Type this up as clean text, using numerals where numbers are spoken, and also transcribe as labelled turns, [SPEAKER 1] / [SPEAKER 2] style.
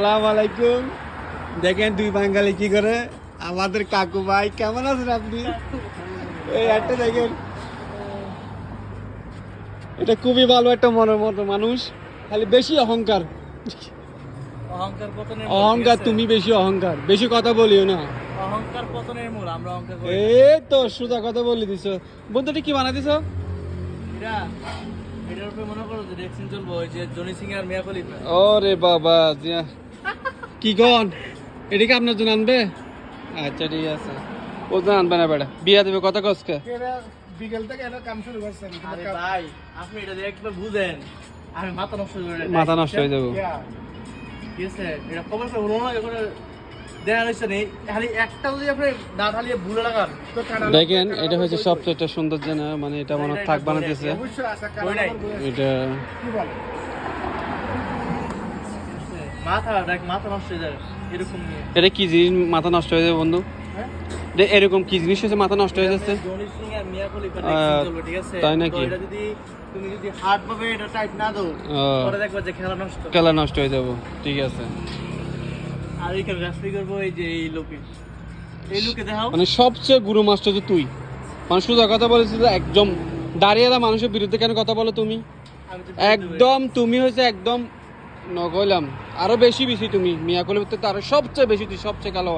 [SPEAKER 1] আসসালামু আলাইকুম। দেখেন দুই বাঙালি কি করে। আমাদের কাকু ভাই কেমন আছেন আপনি? এই একটা দেখেন, এটা খুবই ভালো একটা মনের মতো মানুষ, খালি বেশি অহংকার।
[SPEAKER 2] অহংকার পতনের মূল, ঠিক
[SPEAKER 1] অহংকার,
[SPEAKER 2] আছে?
[SPEAKER 1] তুমি বেশি অহংকার, বেশি কথা বলিও না।
[SPEAKER 2] অহংকার পতনের মূল, আমরা অহংকার করি না।
[SPEAKER 1] এই তো সোজা কথা বলে দিছো। বন্ধুটি কি বানাই দিছো?
[SPEAKER 2] এরা এটার উপরে মনে করো যে রেক্সিন চলবো, ওই যে জনি সিং আর মিয়া খলিফা।
[SPEAKER 1] ওরে বাবা জিয়া। কি কন, এটা কি আপনার জন্য আনবে? আচ্ছা ঠিক আছে, ও জন্য আনবে না বেড়া, বিয়া দেবে কথা কসকে।
[SPEAKER 3] বিকেল থেকে এটা কাম শুরু করছেন
[SPEAKER 2] আরে ভাই, আপনি এটা দিয়ে একবার বুঝেন, আমি মাথা নষ্ট করে দেব।
[SPEAKER 1] মাথা নষ্ট হয়ে যাবো।
[SPEAKER 2] ঠিক আছে, এটা কবে হলো না, এখন দেখা হয়েছে নেই, খালি একটা যদি আপনি না ঢালিয়ে ভুলে লাগান।
[SPEAKER 1] দেখেন এটা হচ্ছে সবচেয়ে সুন্দর জানা, মানে এটা মনে হয় থাক বানাতেছে
[SPEAKER 3] অবশ্যই আছে
[SPEAKER 2] ওই নাই।
[SPEAKER 1] এটা।
[SPEAKER 3] কি বলে
[SPEAKER 2] মাথা নষ্ট হয়ে যাবে এরকম নিয়ে।
[SPEAKER 1] এটা কি জিনিস মাথা নষ্ট হয়ে যাবে বন্ধু?
[SPEAKER 2] হ্যাঁ?
[SPEAKER 1] এটা এরকম কি জিনিস হচ্ছে মাথা নষ্ট হয়ে যাচ্ছে?
[SPEAKER 2] জনি সিং আর মিয়া খলিফা রেক্সিন চলবে, ঠিক আছে?
[SPEAKER 1] তাই নাকি?
[SPEAKER 2] তো এটা যদি তুমি যদি হার্ড ভাবে এটা টাইট না দাও, পরে দেখবে যে খেলা নষ্ট।
[SPEAKER 1] খেলা নষ্ট হয়ে যাবো, ঠিক আছে।
[SPEAKER 2] আর এইখানে রেফারি করবো এই যে এই লোকে দেখাও।
[SPEAKER 1] মানে সবচেয়ে গুরু মাস্টার যে তুই, মানে সোজা কথা বলেছিস যে একদম দাঁড়িয়ে মানুষের বিরুদ্ধে কেন কথা বলো তুমি?
[SPEAKER 2] আমি তো
[SPEAKER 1] একদম তুমি হয়েছে একদম নগলাম, আরো বেশি বেশি তুমি মিয়া কলির তো আরো সবচেয়ে বেশি, তুই সবচেয়ে কালো।